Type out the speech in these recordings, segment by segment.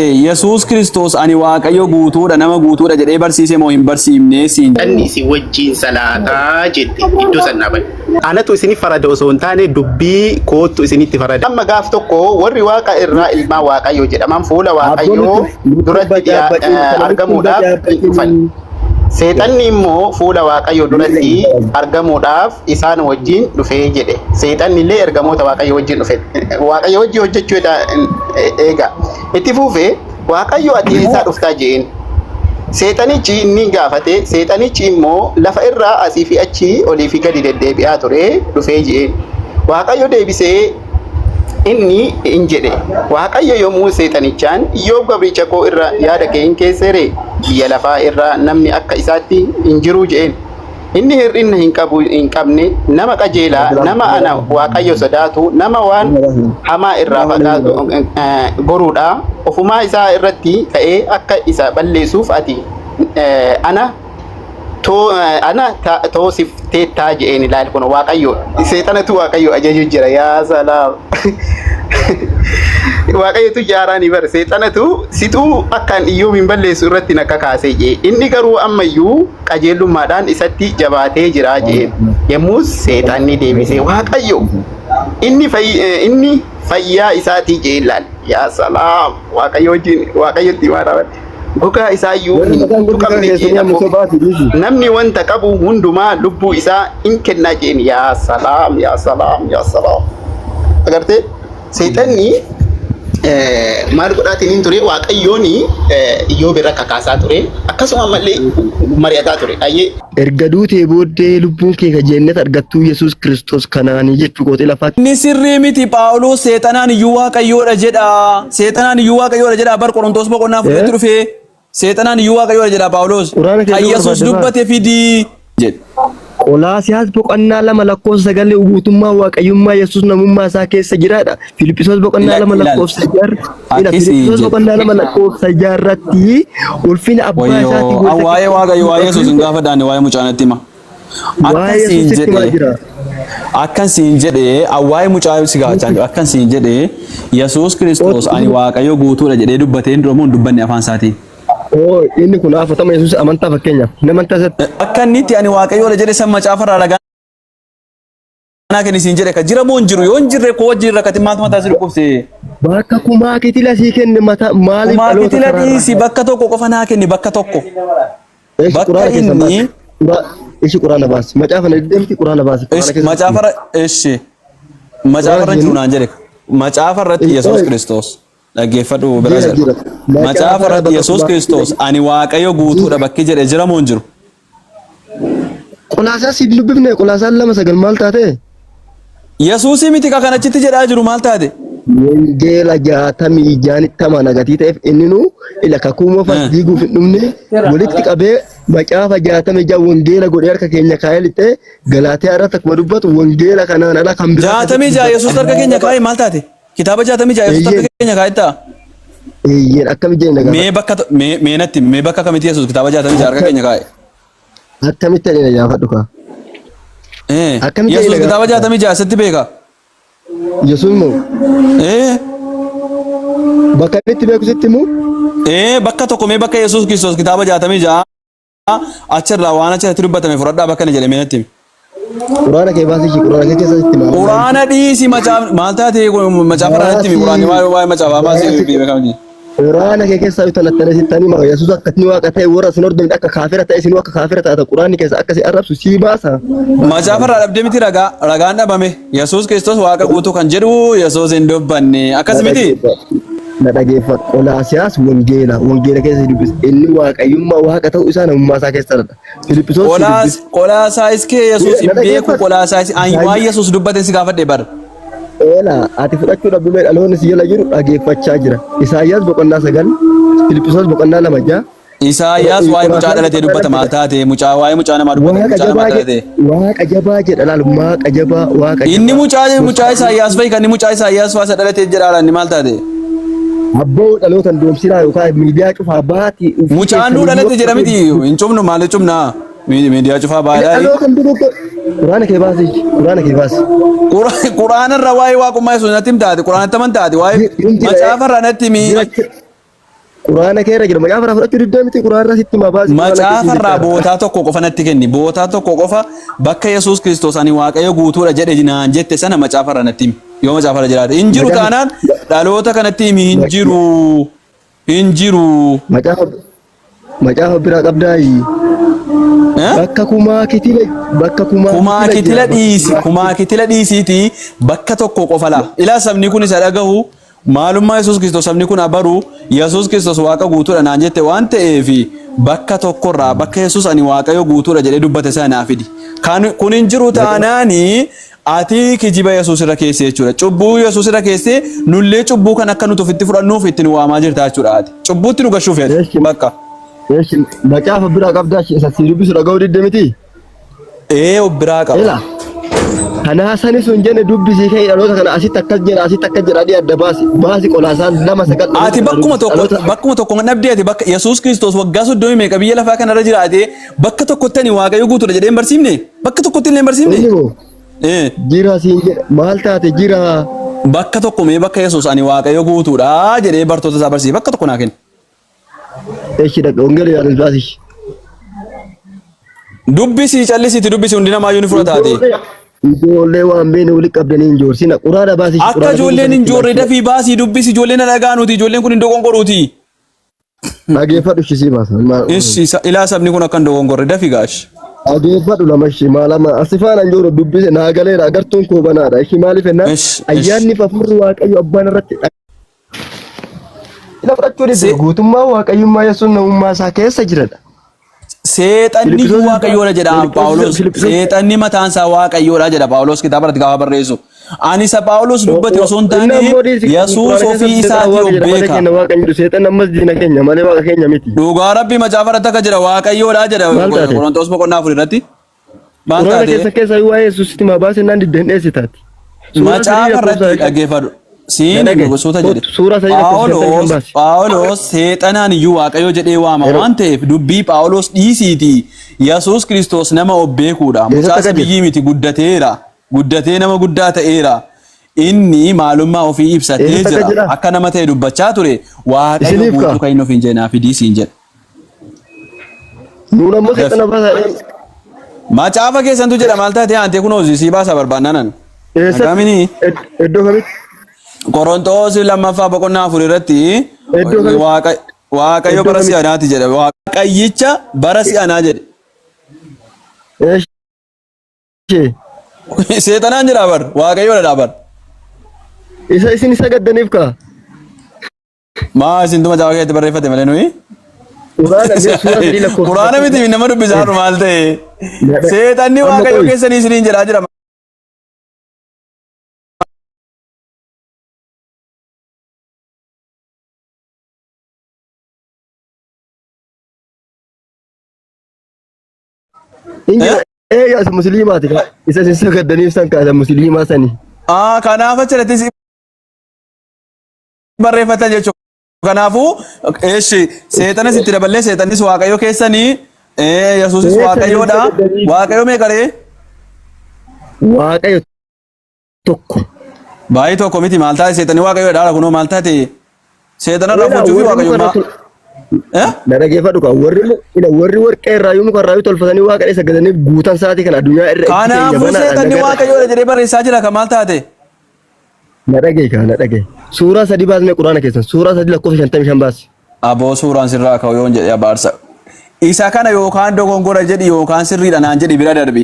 Yesuus Kiristoos ani waaqayyo guutuudha nama guutuudha jedhee barsiise moo hin barsiifne siin. Anni si wajjin salaataa jette iddoo sanaa bane. Anatu isini farada osoo hin taane dubbii koottu isinitti farada. Amma gaaf tokko warri waaqa irraa ilmaa waaqayyoo jedhaman fuula waaqayyoo duratti argamuudhaaf dhufan. Seexanni immoo fuula waaqayyoo duratti argamuudhaaf isaan wajjin dhufee jedhe. Seexanni illee ergamoota waaqayyoo wajjin dhufe. Waaqayyoo wajjin hojjechuu eega. Itti fuufee waaqayyoo ati eessaa dhuftaa jeen. Seexanichi inni gaafate. Seexanichi immoo lafa irraa asii fi achi olii fi gadi deddeebi'aa ture dhufee jeen. Waaqayyo deebisee inni hin jedhe. Waaqayyo yommuu seexanichaan Iyyoob gabricha koo irra yaada kee hin keesseere biyya lafaa irra namni akka isaatti hin jiru jeen. Inni hir'ina hin qabne nama qajeelaa nama ana waaqayyo sodaatu nama waan hamaa irraa fagaatu goruudha. Ofumaa isaa irratti ka'ee akka isa balleessuuf ati ana toosifteettaa jeen ilaali kun waaqayyo seexanatu waaqayyo ajaju jira yaa salaam. Waaqayyotu jaaraan bar seexanatu situu akkaan Iyyoob hin balleessu irratti nakka kaasee jee. Inni garuu ammayyuu qajeelummaadhaan isatti jabaatee jira jee. Yommuu seexanni deebisee waaqayyo inni fayyaa isaatii jee ilaali yaa salaam. Waaqayyo wajjin waaqayyotti maaraman. Gogaa isaayyuu namni wanta qabu hundumaa lubbuu isaa in kennaa jeen yaa salaam yaa salaam yaa salaam. Agartee seexanni maal godhaatiin hin ture waaqayyoon Iyyoob irra kakaasaa ture akkasuma mallee mari'ataa ture. Ayyee erga duutee booddee lubbuun kee ka jannata argattuu Yesuus Kiristoos kanaanii jechuu kootee lafaatti. Ni sirrii miti Phaawulos seexanaan iyyuu waaqayyoodha jedha. Seexanaan iyyuu waaqayyoodha jedha bar Qorontos boqonnaa fudhatti dhufee. Seexanaan iyyuu waaqayyoodha jedha Phaawulos. Kan Yesuus dubbate fidii jedhe. Qolaasiyaas boqonnaa 2 lakkoofsa 9 guutummaa waaqayyummaa Yesuus namummaa isaa keessa jiraadha. Filiphisiyoos boqonnaa 2 lakkoofsa 6 Filiphisiyoos boqonnaa 2 lakkoofsa 6 irratti ulfina abbaa isaatii waa'ee waaqayyo waa'ee Yesuus hin gaafadhaan waa'ee mucaanatti hima. Akkasiin jedhee waa'ee mucaa si gaafachaa akkasiin jedhee Yesuus Kiristoos ani waaqayyo guutuudha jedhee dubbatee hin duramuun dubbanne afaan isaatiin. Inni kun afatama Yesuus amantaa fakkeenyaaf nama tasatti akka inni itti ani waaqayyoodha jedhe san macaafarraa ragaa kenni siin jedhe ka jira moo hin jiru yoo hin jirre koo wajjin rakkati maaltu mataa si dhukkubse bakka kumaa kitila sii kenne mata maaliif kumaa kitila dhiisi bakka tokko qofa naa kenni bakka tokko bakka inni ishi quraana baasi macaafa na deemti quraana baasi macaafarra ishi macaafarra jiru naan jedhe macaafarratti Yesuus Kiristoos. Dhaggeeffadhu biraasa. Macaafa irratti Yesuus Kiristoos ani waaqayyo guutuudha bakki jedhe jira moo hin jiru? Qolaasaa si dubbifne qolaasaan 2:9 maal taate? Yesuus miti ka kanachitti jedhaa jiru maal taate? Wangeela 66 nagatii ta'eef inni nu ila kakuuma fadhiiguuf hin dhumne walitti qabee macaafa 66 wangeela godhee harka keenya kaa'ee lixee Galaatiyaa irratti akkuma dubbatu wangeela kanaan ala kan biraa 66 Yesuus harka keenya kaa'ee maal taate? Kitaaba 66 Yesuus harka keenya kaa'etta. Akkam jenne mee bakka meenatti mee bakka kamitti Yesuus kitaaba 66 harka keenya kaa'e. Akkamitti ani yaafadhu ka. Yesuus kitaaba 66 sitti beeka. Yesuus moo? Bakka itti beeku sitti moo? Bakka tokko mee bakka Yesuus Kiristoos kitaaba 66 achirraa waan achirratti dubbatame fudhadhaa bakka ni jedhe meenatti. Quraana kee baasii quraana kee keessa itti maal? Quraana dhiisi maal taate macaafa irratti mi quraanni waa'ee macaafa baasii beekamni. Quraana kee keessa bitan attana sittani ma Yesuus akkatti waaqa ta'e warra sin hordofni akka kaafira ta'e sin akka kaafira ta'e quraanni keessa akkasi arrabsu si baasa. Macaafa irraa dhabdee miti ragaan dhabame Yesuus Kiristoos waaqa guutuu kan jedhu Yesuus hin dubbanne akkas miti. Na dhageeffadhu Qolaasiyaas wangeela keessa dubbis inni waaqayyummaa waaqa ta'uu isaa namummaa isaa keessa dha. Filiphisiyoos Qolaasaayis kee Yesuus hin beeku Qolaasaayis waan Yesuus dubbate si gaafadhe bar. Ati fudhachuu dhabdumee dhaloonni si jala jiru dhageeffachaa jira. Isaayyaas boqonnaa 9 Filiphisiyoos boqonnaa 2 Isaayyaas waa'ee mucaa dhalatee dubbata maal taate mucaa waa'ee mucaa namaa dubbata mucaa namaa dhalatee. Waaqa jabaa jedha laal waaqa jabaa waaqa. Inni mucaa Isaayyaas fa'i kan inni mucaa Isaayyaas fa'a dhalatee jedha inni maal taate. Abboo dhalootan doomsinaa yookaan miidiyaa cufaa baati. Mucaan nu dhalate jedhamiti hin cufnu maal cufnaa miidiyaa cufaa baadhaa. Quraana kee baasi quraana kee baasi. Quraana irra waa'ee waaqummaa Yesuus natti himtaate quraanatti amantaate waa'ee macaafa irra natti himi. quraana keera jira macaafa irraa fudhachuu diddaa miti quraana sitti ma baasi macaafa irraa bootaa tokko qofa natti kenni bootaa tokko qofa bakka Yesuus Kiristoos ani waaqayyo guutuudha jedhe naan jette sana macaafa irraa natti himi yoo macaafa irra jiraate hin jiru taanaan dhaloota kanatti himi hin jiru macaafa biraa qabdaayi bakka kumaa kitila dhiisiiti bakka tokko qofa la ilaa sabni kun isa dhagahu maalummaa Yesuus Kiristoos sabni kun abaru Yesuus Kiristoos waaqa guutuudha naan jette waan ta'eef bakka tokkorraa bakka Yesuus ani waaqayyo guutuudha jedhee dubbate sana naaf fidi kun hin jiru taanaani ati kijiba Yesuus irra keessee jechuudha cubbuu Yesuus irra keessee nullee cubbuu kan akka nuti ofitti fudhannuuf itti nu waamaa jirta jechuudha ati cubbuutti nu gashuuf bakka macaafa biraa qabdaa isa sirbisu dhaga'uu didde miti biraa qaba kana sanis sun jenne dubbisii kee dhaloota kana asitti akkas jedha adda baasi qolaasaan lama sagal ati bakkuma tokko dhabdee ati bakka Yesuus Kiristoos waggaa 30 meeqa biyya lafaa kanarra jiraate bakka tokkotti ani waaqayyo guutuudha jedhee hin barsiifne bakka tokkotti illee hin barsiifne jira siin jedha maal taate jira bakka tokko mee bakka Yesuus ani waaqayyo guutuudha jedhee bartoota isaa barsiise bakka tokko naa kenna eeshi dhaqa ongeela yaanis baasi dubbisii callisiti dubbisii hundi namaayyuu ni fudhataate ijoollee waan beene wali qabdanii hin joorsina quraana baasi akka ijoolleen hin joorre dafii baasii dubbisi ijoolleen dhagaa nuti ijoolleen kun hin dogongoruuti dhageeffadhu shisii baasa ishi ilaa sabni kun akka hin dogongorre dafii gaash dhageeffadhu lamashi maalama asifaan hin joorre dubbise naagaleera agartuun koo banaadha ishi maaliif ennaa ayyaanni fafurri waaqayyo abbaan irratti ila fudhachuu dide guutummaa waaqayyummaa Yesuus namummaa isaa keessa jiradha seexanni waaqayyoodha jedha Phaawulos seexanni mataan isaa waaqayyoodha jedha Phaawulos kitaaba irratti gaafa barreessu ani isa Phaawulos dubbate osoo hin taane Yesuus ofii isaatii beeka seexan ammas diina keenya malee waaqa keenya miti dhugaa rabbi macaafa irratti akka jedha waaqayyoodha jedha Qorontos boqonnaa 4 irratti maal taate keessa waa'ee Yesuusitti ma baase naan didden dheessitaati macaafa irratti dhageeffadhu siin gosoota jedhe Phaawulos seexanaan iyyuu waaqayyo jedhee waama waan ta'eef dubbii Phaawulos dhiisiiti Yesuus Kiristoos nama of beekuudha mucaasa biyyii miti guddatee nama guddaa ta'eera inni maalummaa ofii ibsatee jira akka nama ta'e dubbachaa ture waaqayyo guutuu kan inni ofiin jeenaa fidii siin jedhe macaafa keessantu jedha maal taate aantee kun hoosisii baasa barbaannanan eessatti iddoo kamitti Qorontos lammaffaa boqonnaa 4 irratti waaqayyo bara si'anaati jedhe waaqayyicha bara si'anaa jedhe seexanaan jedha bar waaqayyoodha bar isa isin isa gaddaniif ka maa isin tuma macaafa keessatti barreeffate malee nuyi quraana miti nama dubbisaa maal ta'e seexanni waaqayyo keessanii isiniin jedhaa jira isa musliimaati isa sin sagaddaniif san kaasa musliimaa sani kanaaf achirratti barreeffatan jechuudha kanaafuu seexana sitti daballee seexannis waaqayyo keessanii Yesuusis waaqayyoodha waaqayyo meeqaree waaqayyo tokko baay'ee tokko miti maal taate seexanni waaqayyoodha kunoo maal taate seexana irraa fuuchuu fi waaqayyummaa na dhageeffadhu kan warri warqee irraa yoo muka irraa yoo tolfatanii waaqa sagadaniif guutan sa'aatii kana addunyaa irra kanaafuu seexanni waaqayyoodha jedhee barreessaa jira kan maal taate na dhagee suuraa 3 baasnee quraana keessan suuraa 3 lakkoofsa 55 baasi aboo suuraan sirraa ka'u yoon jedhe abaarsa isa kana yookaan dogongora jedhi yookaan sirriidha naan jedhi bira darbi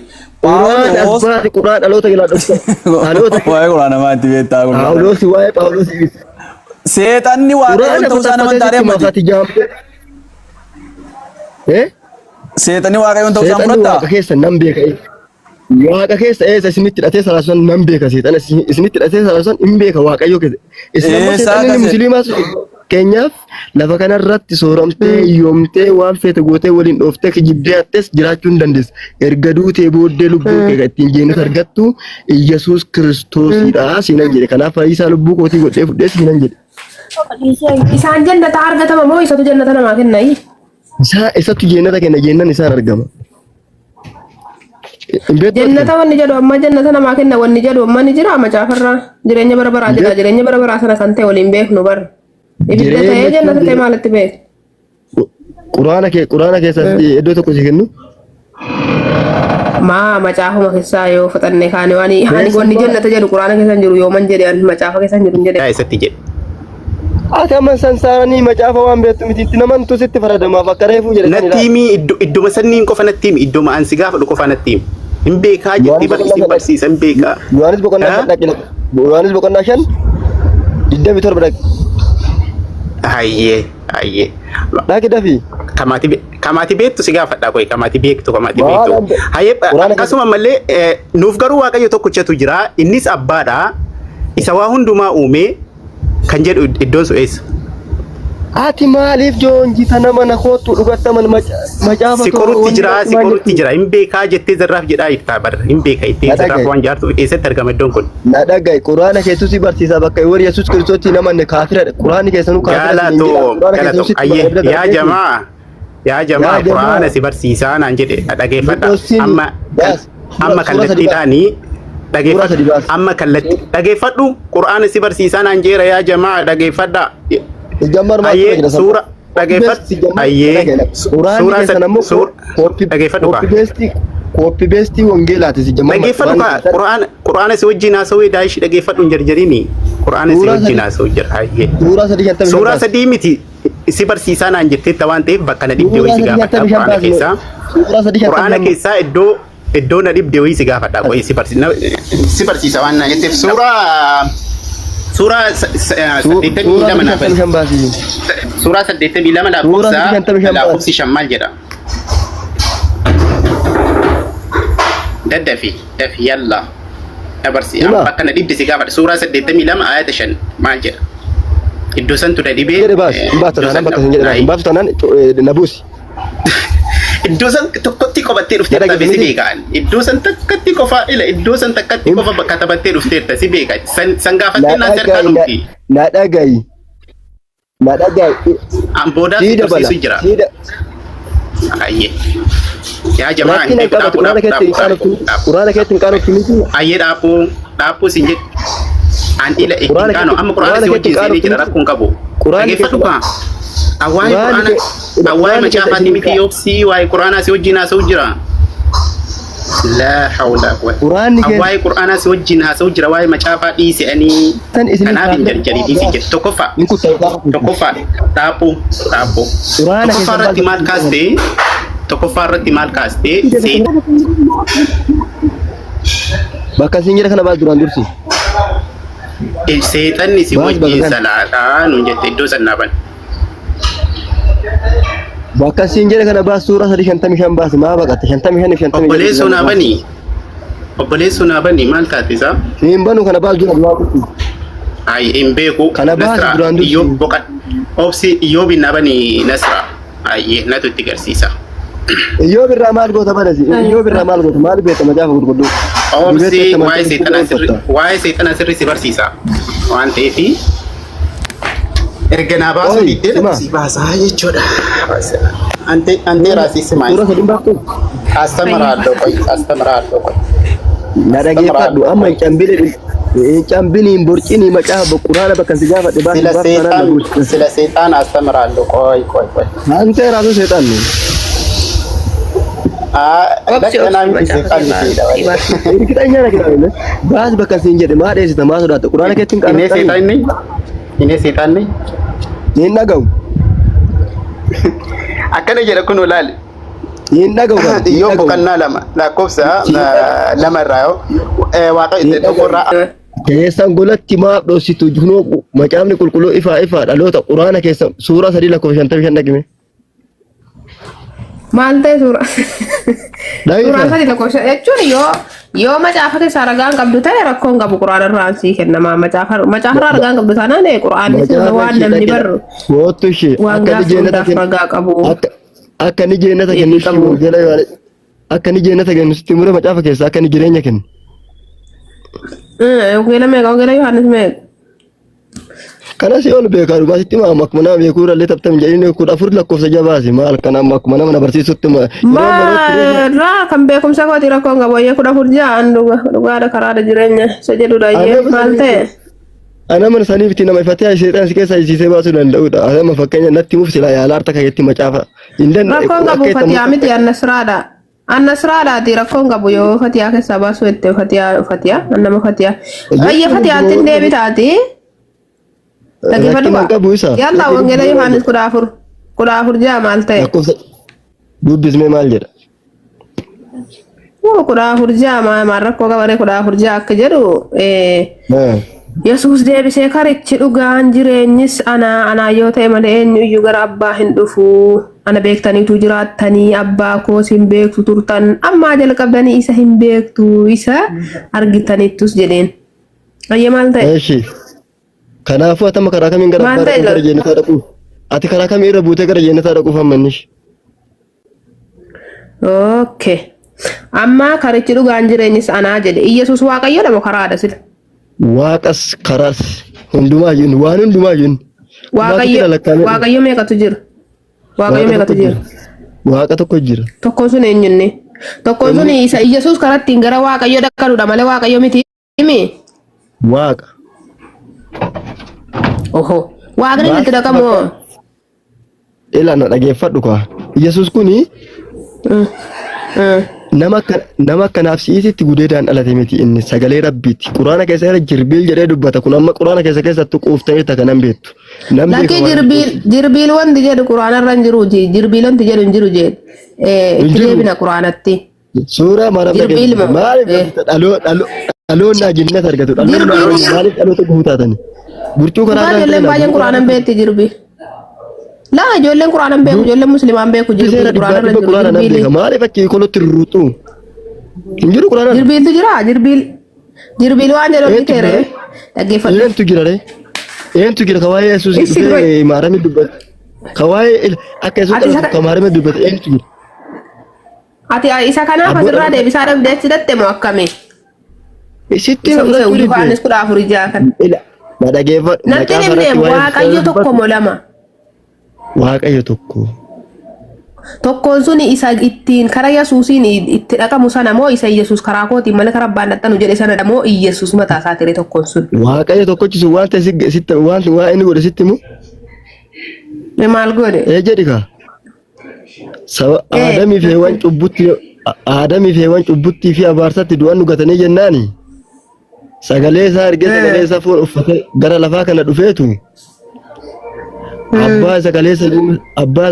quraan dhaloota gilaa dhufta dhaloota waa'ee quraana maatti beektaa Phaawulos waa'ee Phaawulos seexanni waaqayyoon ta'uu isaa nama taaree ammati seexanni waaqayyoon ta'uu isaa muratta waaqa keessa nan beeka waaqa keessa eessa isinitti hidhatee salaasan nan beeka seexana isinitti hidhatee salaasan hin beeka waaqayyo keessa isin seexanni musliimaa keenyaaf lafa kanarratti sooramtee yoomtee waan feete gootee waliin dhooftee kijibdee hattes jiraachuu hin dandeessu erga duutee booddee lubbuu kee ittiin jeenus argattu Yesuus Kiristoosidha sinan jedhe kanaaf fayyisaa lubbuu kootii godhee fudhee sinan jedhe isaan jannata argatama moo isatu jannata namaa kenna isatu jannata kenna jennan isaan argama jannata wanni jedhu amma jannata namaa kenna wanni jedhu amma ni jira macaafarraa jireenya bara baraa jira jireenya bara baraa sana kan ta'e waliin beeknu bar ibidda ta'ee jannata ta'e maalitti beeku quraana keessa iddoo tokko si kennu macaafuma keessaa yoo fudhanne kaane waan wanni jannata jedhu quraana keessa jiru yoo man jedhe macaafa keessa jiru jedhe Isatti jedhe. ati amma sansaaranii macaafa waan beektu miti itti naman tusitti faradamaaf akka reefuu jedhe Nattiimi idduma sanniin qofa nattiimi idduma ansi gaafa dhufu qofa nattiimi. Hin beekaa jettee barsiisa hin beekaa. Yohaanis boqonnaa 5 27 dhaqi. Hayyee. Dhaqi dafii. Kamaati beektu si gaafadha koyi kamaati beektu. Hayyee akkasuma malee nuuf garuu waaqayyo tokkichatu jira innis abbaadha isa waa hundumaa uume kan jedhu iddoon sun eessa? Ati maaliif joonjita nama na kootu dhugattaman macaafa Sikorutti jira hin beekaa jettee zarraaf jedhaa itti barra hin beeka itti zarraaf waan jaartu eessatti argama iddoon kun? Na dhagaye quraana keessatti si barsiisa bakka warri Yesuus Kiristoos namanne kaafira quraani keessanuu kaafira. Galatoo yaa jamaa quraana si barsiisaa naan jedhe dhageeffadha amma kallattiidhaanii amma kallattii dhageeffadhu quraana si barsiisaa naan jeera yaa jamaa dhageeffadha. Jammar maal suura dhageeffadhu Copy paste wangeelaati si jammar dhageeffadhu quraana si wajjin haasawee daa'ish dhageeffadhu hin jarjarini quraana si wajjin haasawee jira suura sadii miti si barsiisaa naan jetteetta waan ta'eef bakka na dhibdee wayii si gaafadha quraana keessaa iddoo na dhibdee wayii si gaafadha qo'ee si barsiisa waan naan jetteef Surah 82 naafas. Surah 82 lakkoofsa shammaal jedha. Daddafi yalla. Dabarsi bakka na dhibde si gaafadha. Surah 82 ayata 5 maal jedha. Iddoo santu na dhibee. Baatu taanaan nabuusi. Iddoo san tokkotti qabattee dhufteerta si beekan. Iddoo san takkatti qofa iddoo san takkatti qofa bakka taphattee dhufteerta si beekan. San gaafattee naan sarkaa dhufti. Na dhagayi. Amboodaa si tursiisu jira. Ayyee. Yaa jamaa inni quraana keetti hin qaanoftu miti. Ayyee dhaabbuu sin jedhu. An ila hin qaano amma quraana si wajjin seenee jira rakkoon qabu. Dhageeffadhu kaa. Awwaay macaafa miti yoobsi waa'ee quraanaa si wajjin haasa'u jira. La hawla awwaay quraanaa si wajjin haasa'u jira waa'ee macaafaa dhiisanii kanaaf hin jarjari dhiisi jedhu tokkoffaa dhaabbuu tokkoffaa irratti maal kaastee bakka siin jira kana baal duraan dursi seexanni si wajjin salaataa nuun jette iddoo sannaaban. Bakka siin jedhe kana baas suura 355 baas maa baqatte 55 obboleessoo naa banii maal taate isaa? Siin banu kana baas dura duraa kutti. Ay hin beeku kana baas duraan dursi. Iyyoob boqa obsi Iyyoob naa banii Nasra ay natu itti garsiisa. Iyyoob irraa maal goota badasi? Iyyoob irraa maal goota? Maal beekama macaafa gurguddoo? Obsi waa'ee seexana sirri si barsiisa waan ta'eefi erga naa baasu dhiittee si baasaa jechuudha. Ante raasisi maal? Suura sadii baaftu? Astamaraadoo qoy. Na dhageeffadhu amma cambiniin borcini macaafa quraana bakka si gaafadhe baas sila seexaan astamaraadoo qoy. Ante raasu seexaan ni. Irkitanya na kira baas bakka siin jedhe maa dheessita maa sodaata quraana keetti hin qaanoftu. Ini seetaan ni? Niin dhagahu. Akkana jedha kun olaali. Niin dhagahu. Iyyoob boqonnaa 2 lakkoofsa 2 irraa waaqa itti tokkorraa. Keessan golatti maaf dhoositu junoo macaafni qulqulluu ifaa dhaloota quraana keessa suura 3 lakkoofsa 55 dhagime. Maal ta'e suura? Suuraan 3 lakkoofsa jechuun yoo macaafa keessaa ragaan qabdu ta'e rakkoon qabu quraana irraan sii kennama macaafa ragaan qabdu taanaan quraanni waan namni barru gootu ishee akka ni jeenata kennu akka ni jeenata kennu sitti mure macaafa keessaa akka ni jireenya kennu. Wangeela meeqa wangeela Yohaannis meeqa? Kana si ol beekaa dhugaatitti maa akkuma nama beekuu irrallee taphatame jedhanii 14 lakkoofsa jabaasi maal kana akkuma nama na barsiisutti raa kan beekumsa kooti rakkoon qabu 14 ja'an dhugaadha karaadha jireenya isa jedhudha maal ta'e Ana mana sanii bitti nama ifatee seexan si keessa isiisee baasuu danda'udha. Asama fakkeenya natti muuf sila yaala harta kayyatti macaafa. Rakkoon qabu Fatiyaa miti annasraadha. Annasraadhaati rakkoon qabu yoo Fatiyaa keessaa baasuu itti Fatiyaa annama Fatiyaa. Ayya Fatiyaatti hin deebitaati. Dhaggeeffadhu yalla wangeela Yohaannis 14 jaa maal ta'e? Dubbismee maal jedha? 14 jaa maal rakkoo qabaree 14 jaa akka jedhu Yesuus deebisee karichi dhugaan jireenyis ana yoo ta'e malee eenyuyyuu gara abbaa hin dhufu ana beektaniitu jiraattanii abbaa koos hin beektu turtan ammaa jalqabdanii isa hin beektu isa argitaniittus jedheen. Ayya maal ta'e? Eeshi. Kanaafuu atama karaa kamiin gara abbaa gara jeennetaa dhaqu? Ati karaa kamii irra buutee gara jeennetaa dhaquuf hammannish? Okay. Amma karichi dhugaan jireenyis anaa jedhe Iyesuus Waaqayyoodha moo karaadha sila? Waaqas karaas hundumaa jennu waan hundumaa jennu. Waaqayyo meeqatu jira? Waaqayyo meeqatu jira? Waaqa tokko jira. Tokkoon sun eenyunni? Tokkoon sun isa Iyesuus karaa ittiin gara Waaqayyo dhaqanudha malee Waaqayyo miti himi? Waaqa. Oho. Waaqni itti dhaqamoo? Ilaana dhageeffadhu kwa. Iyesuus kuni nama kanaaf si'isitti gudeedhaan dhalate miti inni sagalee rabbiiti. Quraana keessa irra jirbiil jedhee dubbata kun amma quraana keessatti quuftanii takkanan beektu. Lakkii jirbiil wanti jedhu quraana irra hin jiru jirbiil wanti jedhu hin jiru jedhu itti deebina quraanatti. Suuraa maramee maaliif dhaloonnaa jinnata argatu maaliif dhaloota guutaatani. Burcuu karaa irra ijoolleen baay'een quraana hin beekti jirbiil. Laa ijoolleen quraana hin beeku ijoolleen musliimaan beeku jirbiil quraana irra jiru jirbiil. Maaliif achi kolotti ruutu? Injiru quraana. Jirbiiltu jira jirbiil waan jedhu biteere dhaggeeffadhu. Eentu jira re? Eentu jira kawaayee Yesuus dhufee maaramee dubbata. Kawaayee akka Yesuus maaramee dubbata eentu jira? Ati isa kanaaf asirraa deebisaa dhabdee achi dhatte moo akkami? Sitti Yohaannis 14 jaa kan. Ma dhageeffadhu. Natti himne Waaqayyo tokko moo lama? Waaqayyo tokko. Tokkoon sun isa ittiin karaa Yesuusiin itti dhaqamu sana moo isa Yesuus karaa kootiin malee karaa abbaan dhaqanu jedhe sana moo Yesuus mataa isaa ture tokkoon sun? Waaqayyo tokkochi sun waan ta'e sitti waan inni godhe sitti mu? Maal godhe? Jedhi kaa. Saba Aadamii fi Heewwan cubbuttii fi abaarsatti du'an dhugatanii jennaani. Sagalee isaa ergee sagalee isaa foon uffatee gara lafaa kana dhufeetu. Abbaa isa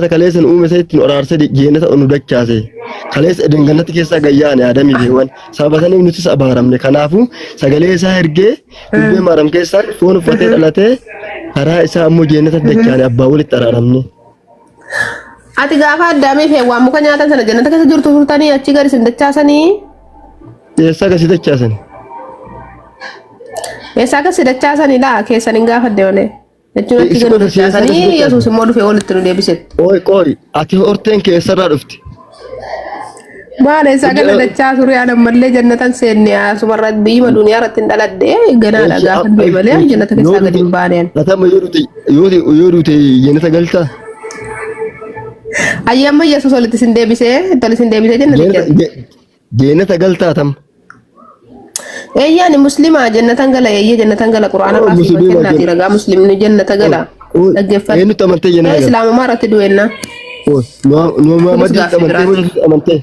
kaleessan uume isa ittiin oraarsee jeenata onu dachaase. Kaleessa edengannatti keessaa gayyaane Aadamii fi Heewwan sababa saniif nutis abaaramne. Kanaafuu sagalee isaa ergee dubbee maaram keessaan foon uffatee dhalatee karaa isaa ammoo jeenata dachaane abbaa walitti araaramne. Ati gaafa Addaamii fi Heewwan muka nyaatan sana jannata keessa jirtu turtanii achi gadi isin dachaasanii? Eessaa gadi dachaasanii? Eessaa gadi dachaasanii laa keessan hin gaafadde malee. Jechuun achi gadi dachaasanii Yesuus immoo dhufee walitti nu deebisetti. Qoy ati horteen keessarraa dhufti. Baala eessaa gadi dachaasu riyaan ammallee jannatan seenne asumarra biyya duniyaa irratti hin dhaladde ganaadha gaafa du'e malee jannata keessaa gadi hin baaneen. Latama yoo duute jannata galtaa? Ayyamma Yesuus walitti sin deebisee jannata jannata galtaa tam. Eeyyaan muslimaa jannatan gala eeyyee jannatan gala quraana irraa kennaati ragaa muslimni jannata gala dhaggeeffatu. Eenyutu amantee jannata gala? Islaamummaa irratti du'enna. Amantee.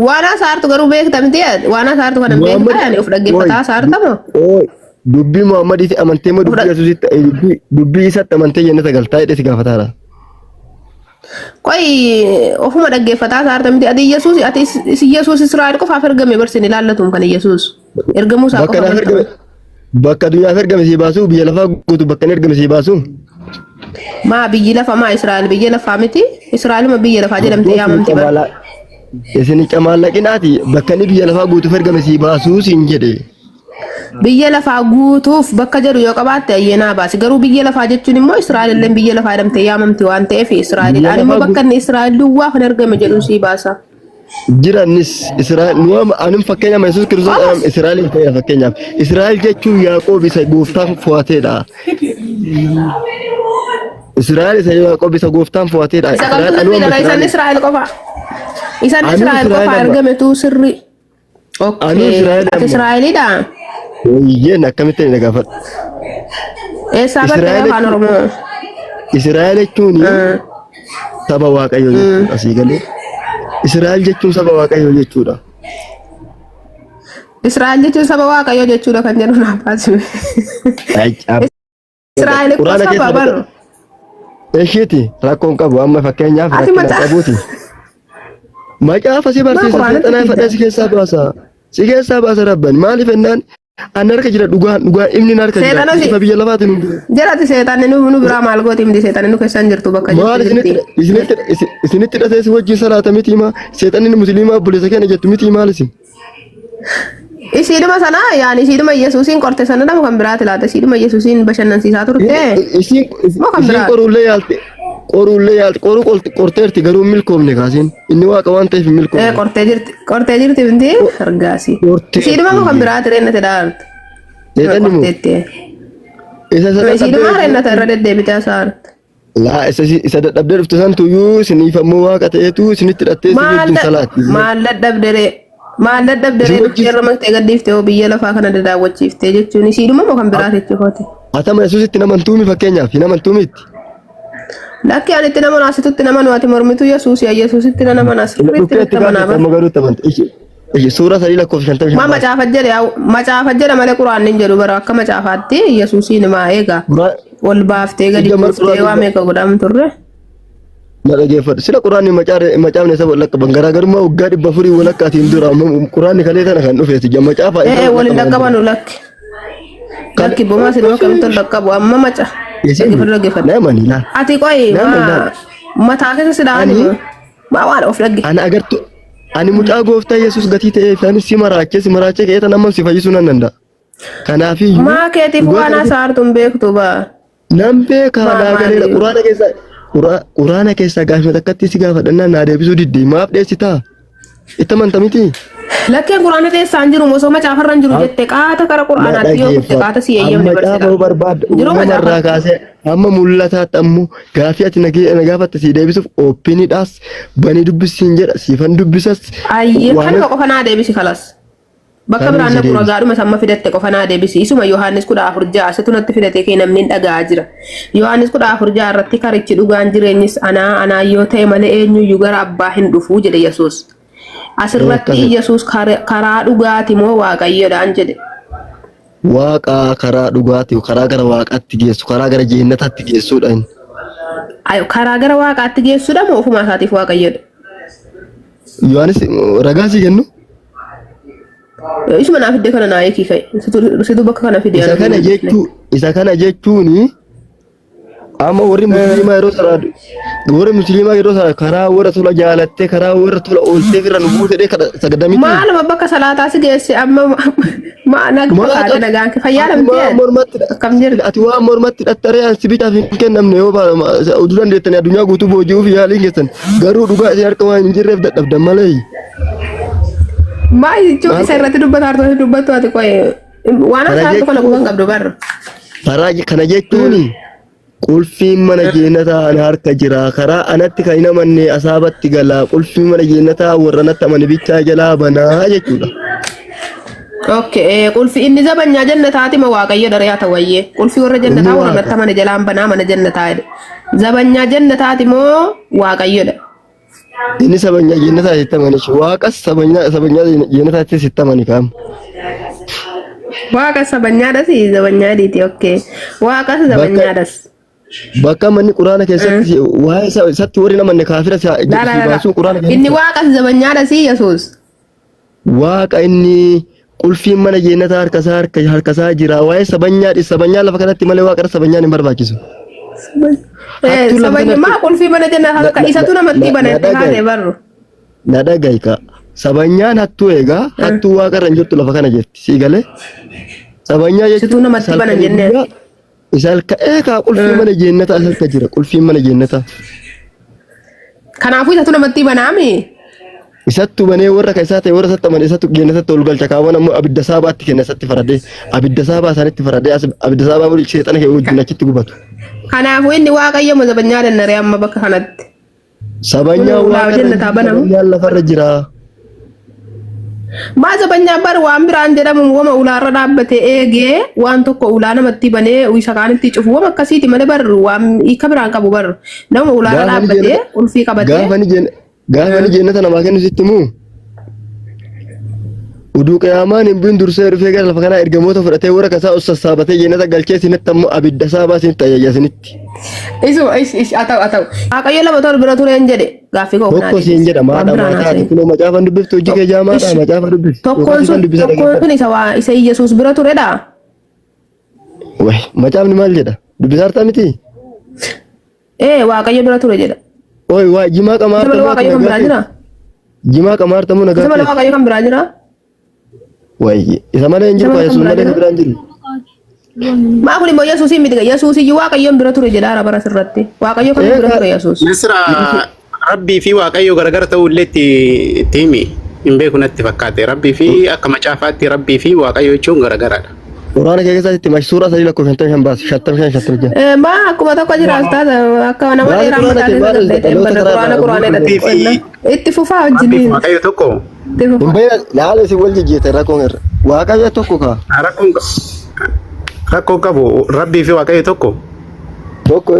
Waan hasaartu garuu beekta miti waan hasaartu kana beekta yaani of dhaggeeffataa hasaartama. Dubbii Muhammadiiti amantee moo dubbii Yesuusitti dubbii isaatti amantee jannata galtaa jedhee si gaafataara. Qoy ofuma dhaggeeffataa hasaarta miti ati Yesuus Israa'el qofaaf ergame barsiin ilaallatuun kan Yesuus ergamuu isaa qofa. Bakka addunyaaf ergame si baasu biyya lafaa guutuu bakka inni ergame si baasu. Maa biyyi lafaa maa Israa'el biyya lafaa miti Israa'eluma biyya lafaa jedhamtee yaamamti bara. Isin camaallaqinaati bakka inni biyya lafaa guutuuf ergame si baasuu siin jedhe. Biyya lafaa guutuuf bakka jedhu yoo qabaatte ayyeenaa baasi garuu biyya lafaa jechuun immoo Israa'el illee biyya lafaa jedhamtee yaamamti waan ta'eef Israa'elidhaan immoo bakka inni Israa'el duwwaa kan ergame jedhu si baasa. Jiranis Israa'el nuuma anum fakkeenyaaf Yesuus Kiristoos Israa'el ta'e fakkeenyaaf Israa'el jechuun Yaaqoob isa gooftaan fo'ateedha. Israa'el isa Yaaqoob isa gooftaan fo'ateedha. Isaan Israa'el qofa. Isaan Israa'el qofa ergame tu sirri. Okay. Ati Israa'elidha. Oyyeen akkamitti na gaafadhu. Eessaa battee afaan Oromoo? Israa'el jechuun saba Waaqayyoo jechuudha asii galee. Israa'el jechuun saba Waaqayyoo jechuudha. Israa'el jechuun saba Waaqayyoo jechuudha kan jedhu naaf baasime. Israa'el kun saba barro. Eeshiiti rakkoon qabu amma fakkeenyaaf rakkina qabuuti. Macaafa si barsiisa seexanaa fadhaa si keessaa baasa. Si keessaa baasa rabban maaliif ennaan an harka jira dhugaan inni harka jira ifa biyya lafaatiin hundi. Jedhati seexanni nu biraa maal gooti himdi seexanni nu keessan jirtu bakka jirtu. Maal isinitti hidhatee si wajjin salaata miti himaa seexanni musliimaa obboleessa keenya jettu miti maal isin. Isiidhuma sana yaani isiidhuma Yesuusiin qorte sana nama kan biraati laata isiidhuma Yesuusiin bashannansiisaa turte. Isiin qorullee yaalte qorteerti garuu milkoomne kaasiin inni waaqa waan ta'eef milkoomne. Qortee jirti binti argaasi. Isiidhuma kan biraati reennate dhaarte. Seexanni moo isiidhuma reennate irra deddeebitee asaarte. Laa isa dadhabdee dhufte san tuyyuu isiniif ammoo waaqa ta'eetu isinitti hidhattee si wajjin salaatti. Maal dadhabdee maal dadhabdee irra maktee gaddiiftee biyya lafaa kana daawwachiiftee jechuun isiidhuma moo kan biraati jechuudha. Atama Yesuusitti namantuumi fakkeenyaaf namantuumitti. Lakki ani itti nama naasitutti nama nuti mormitu Yesuusitti nama naasitutti nama naaba. Suura sadii lakkoofsa 55. Macaafa jedha malee quraanni hin jedhu bara akka macaafaatti Yesuusiin maa eega ol baaftee gadi buuftee waa meeqa godhamu turre. Na dhageeffadhu sila quraanni macaafni isa walakkaban garaagarummaa waggaa 400 walakkaatiin dura quraanni kalee sana kan dhufeeti macaafa. Waliin dhaqqabanu lakki. Lakki bomaa sinuma kamitti ol dhaqqabu amma maca. Ati qoy mataa keessa sidaani maa waan of dhagge. Ani agartu ani mucaa gooftaa Yesuus gatii ta'eef ani si maraachee ka'ee tan amma si fayyisuu nan danda'a. Kanaafiyyuu maa keetiif waan asaartuun beektu baa. Nan beekaa naagalee quraana keessaa gaafii takkatti si gaafadhannaan naa deebisuu diddii maaf dheessitaa itti amanta miti. Lakkeen quraana keessaan jiru osoo macaafarran jiru jettee qaata kara quraanaatti yoo kutte qaata si eeyyamne barbaada. Amma mul'ataatti ammoo gaafii ati na gaafatte si deebisuuf oopiniidhaas banii dubbisiin jedha siifan dubbisas. Ayyee kan qofa naa deebisi kalas. Bakka biraan na qura gaadhuma samma fidatte qofa naa deebisi. Isuma Yohaannis 14:6 asitu natti fidatee kee namni dhaga'aa jira. Yohaannis 14:6 irratti karichi dhugaan jireenyis anaa yoo ta'e malee eenyuyyuu gara abbaa hin dhufuu jedhe Yesuus. Asirratti Yesuus karaa dhugaati moo Waaqayyoodhaan jedhe. Waaqa karaa dhugaati karaa gara waaqaatti geessu karaa gara jeennataatti geessuudha inni. Ayo karaa gara waaqaatti geessuudha moo ofuma isaatiif Waaqayyoodha. Yohaanis ragaa si kennu. Isuma naaf iddoo kana naa eekii ka'e situ bakka kana fide. Isa kana jechuuni amma warri musliimaa yeroo sana karaa warra tola jaalattee karaa warra tola ooltee firra nu buutee sagadamiti. Maaluma bakka salaataa si geesse amma nagbaadha nagaan fayyaalamtee akkam jirti. Ati waan mormatti hidhattaree ansi bitaaf hin kennamne yoo oduu dandeettanii addunyaa guutuu booji'uuf yaaliin keessan garuu dhugaa isin harka waan hin jirreef dadhabdan malee. Maa jechuun isa irratti dubbattu ati qo'ee waan asaartu kana quban qabdu barra. Karaa kana jechuuni. Qulfiin mana jeennataa ana harka jira karaa anatti kan hin amanne asaabatti gala qulfiin mana jeennataa warra natti amane bichaa jalaa banaa jechuudha. Okay, qulfi inni zabanyaa jannataati ma Waaqayyo dariyaa tawayyee qulfi warra jannataa warra natti amane jalaan banaa mana jannataa zabanyaa jannataati moo Waaqayyodha. Inni sabanyaa jennataa sitti amane waaqas sabanyaa jennataatti sitti amane kaam. Waaqa sabanyaadhas zabanyaadhiiti okay waaqas zabanyaadhas. Bakka manni quraana keessatti waa'ee isatti warri namanne kaafira baasuun quraana keessatti. Inni waaqas zabanyaadhas Yesuus. Waaqa inni qulfiin mana jeennataa harkasaa jira waa'ee sabanyaa lafa kanatti malee waaqa sabanyaan hin barbaachisu. Sabanyummaa qulfii mana jeennataa harka isatu namatti banatti haasee barru. Na dhagaika sabanyaan hattuu eegaa hattuu waaqa irra hin jirtu lafa kana jirti sii galee. Sabanyaa jechuun namatti banan jennee. Isal ka'ee qulfiin mana jeennataa asirra jira qulfiin mana jeennataa. Kanaafuu isatu namatti banaami. Isattu banee warra keessaa ta'e warra satta malee isattu jeennatatti ol galcha kaawwan ammoo abidda saabaatti kenna isatti faradee abidda saabaa isaanitti faradee abidda saabaa waliin seexana kee wajjin achitti gubatu. Kanaafuu inni Waaqayyo mo zabanyaa dannaree amma bakka kanatti. Sabanyaa Waaqayyo lafarra jira. Baasa banyaa bar waan biraan jedhamu wama ulaarra dhaabbate eegee waan tokko ulaa namatti banee isa kaanitti cufu wama akkasiiti malee bar waan hiika biraan qabu bar nama ulaarra dhaabbatee ulfii qabatee. Gaafa ni jennata namaa kennu sitti muu. Uduu qiyaamaan hin bu'in dursee dhufee gara lafa kanaa ergamoota fudhatee warra kasaa os sassaabatee jennata galchee isinitti ammoo abidda saabaa isinitti ayyaaya isinitti. Haa ta'u. Waaqayyo lama ta'u bira tureen jedhe gaaffii koo tokko siin jedha maadha maataati kunoo macaafan dubbiftu hojii kee jaamaadha macaafa dubbiftu. Tokkoon sun isa Yesuus bira turedha. Macaafni maal jedha dubbisaartaa miti. Waaqayyo bira ture jedha. Waa jimaa qamaarta moo Waaqayyo kan biraa jira? Jimaa qamaarta moo nagaa? Isa malee Waaqayyo kan biraa jira? Isa malee hin jiru Yesuus malee kan biraa hin jiru. Maa kun immoo Yesuus miti Yesuus iyyuu Waaqayyoon bira ture jedha bara sirratti. Waaqayyo kan bira ture Yesuus. Misra Rabbii fi Waaqayyo gargar ta'ullee itti himi hin beeku natti fakkaate Rabbii fi akka macaafaatti Rabbii fi Waaqayyo jechuun garagaradha. Quraana keessatti mashsuura sadii lakkoo 55 baas 55. Maa akkuma tokko jiraas taata akka nama dheeraa Quraana itti fufaa wajjin. Waaqayyo tokko. Laala si wal jijjiirte rakkoon irra. Waaqayyo tokko kaa. Rakkoo qabu Rabbii fi Waaqayyo tokko. Tokko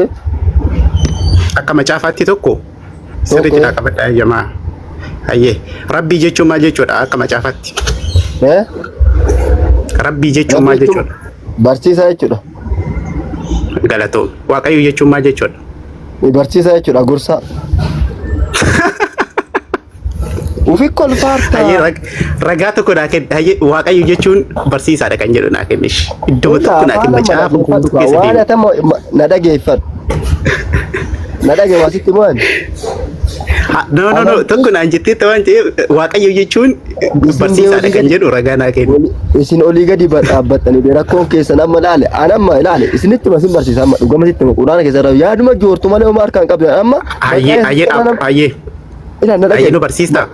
akka macaafaatti tokko. Sirriitti dha qabadhaa jamaa. Ayyee Rabbii jechuun maal jechuudha akka macaafaatti? Rabbii jechuun maal jechuudha? Barsiisaa jechuudha. Galatoom. Waaqayyo jechuun maal jechuudha? Barsiisaa jechuudha gorsaa. Ufi kolfaarta. Ragaa tokko naa kenna. Waaqayyo jechuun barsiisaadha kan jedhu naa kennish. Iddoo tokko naa kenna macaafa guutuu keessa deemu. Waan atama na dhageeffadhu. Na dhageeffasitti maan? No. Tokko naan jettee ta'an ta'e Waaqayyo jechuun barsiisaadha kan jedhu ragaa naa kenna. Isin olii gadi dhaabbattanii rakkoon keessan amma ilaale. Anamma ilaale isinitti masin barsiisaa amma dhugamasitti quraana keessa yaaduma joortu malee homaa harkaan qabdan amma. Ayyee. Ayyee nu barsiista.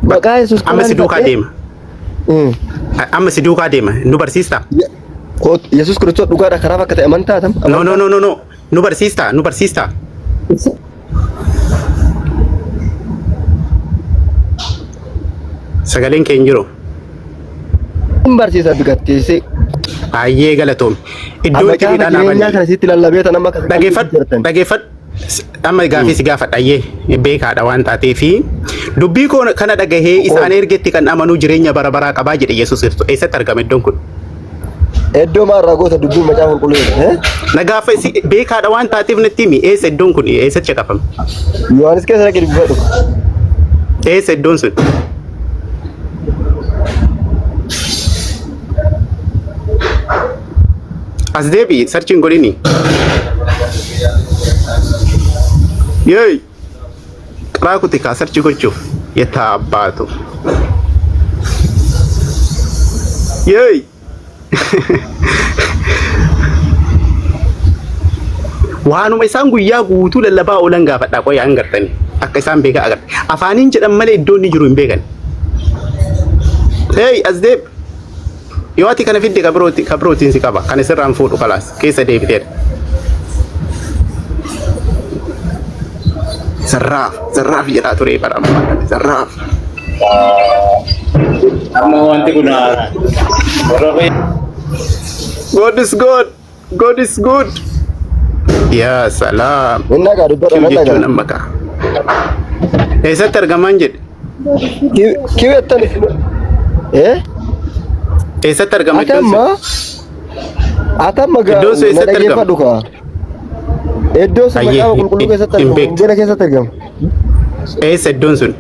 Maqaa Yesuus amma si duukaa deema. Amma si duukaa deema nu barsiista. Yesuus Kiristoos dhugaadha karaa akka ta'e amantaa tam. No. Nu barsiista. Sagaleen kee hin jiru. Hin barsiisa biqatteessee. Ayyee galatoom. Iddoo itti jireenyaa kana sitti lallabeeta nama dhageeffadhu. Amma gaafii si gaafadha ayyee beekaadha waan taateefi dubbii kana dhagahee isaan ergetti kan amanuu jireenya bara baraa qabaa jedhe Yesuus Kiristoos eessatti argama iddoon kun? Iddoo maarraa goota dubbii macaafa qulqulluudha. Na gaafa beekaadha waan taateef natti himi eessa iddoon kun eessatti caqafama? Yohaanis keessa dhaqee dubbifadhu. Eessa iddoon sun? As deebi sarchiin godhini. Yey! Karaa kuti kaa sarchi gochuuf yetta abbaatu. Yey! Waanuma isaan guyyaa guutuu lallabaa oolan gaafadhaa qoyaa hin gartani. Akka isaan beekaa agarra. Afaaniin jedhan malee iddoon ni jiru hin beekan. Hey, as deeb! Yoo ati kana fidde kabrootiin si qaba. Kan isirraan fuudhu kalaas keessa deebiteedha. Zarraaf jedhaa ture bara ammaa zarraaf. Amma wanti kun God is good. Ya salaam. Inna ka dubbata na daga. Jechuun amma kaa. Eessatti argamaan jedhe? Kiwettan. Eessatti argama iddoon sun? Atamma gaa na dhageeffadhu kaa. Iddoo sun macaafa qulqulluu keessatti argamu. Wangeela keessatti argamu. Eessa iddoon sun?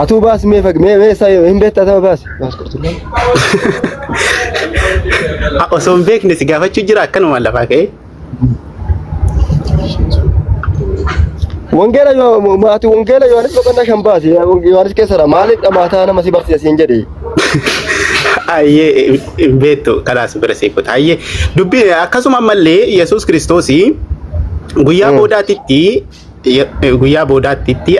Atuu baas mee hin beektaa ta'u baas. Osoo hin beekne si gaafachuu jira akkanumaan lafaa ka'ee. Wangeela Yohaanis boqonnaa 5 baasi. Yohaanis keessadha. Maaliif dhamaataa nama si barsiisa siin jedhe? Ayyee hin beektu kalaas bira seeqota. Ayyee dubbii akkasuma ammallee Yesuus Kiristoos guyyaa boodaatitti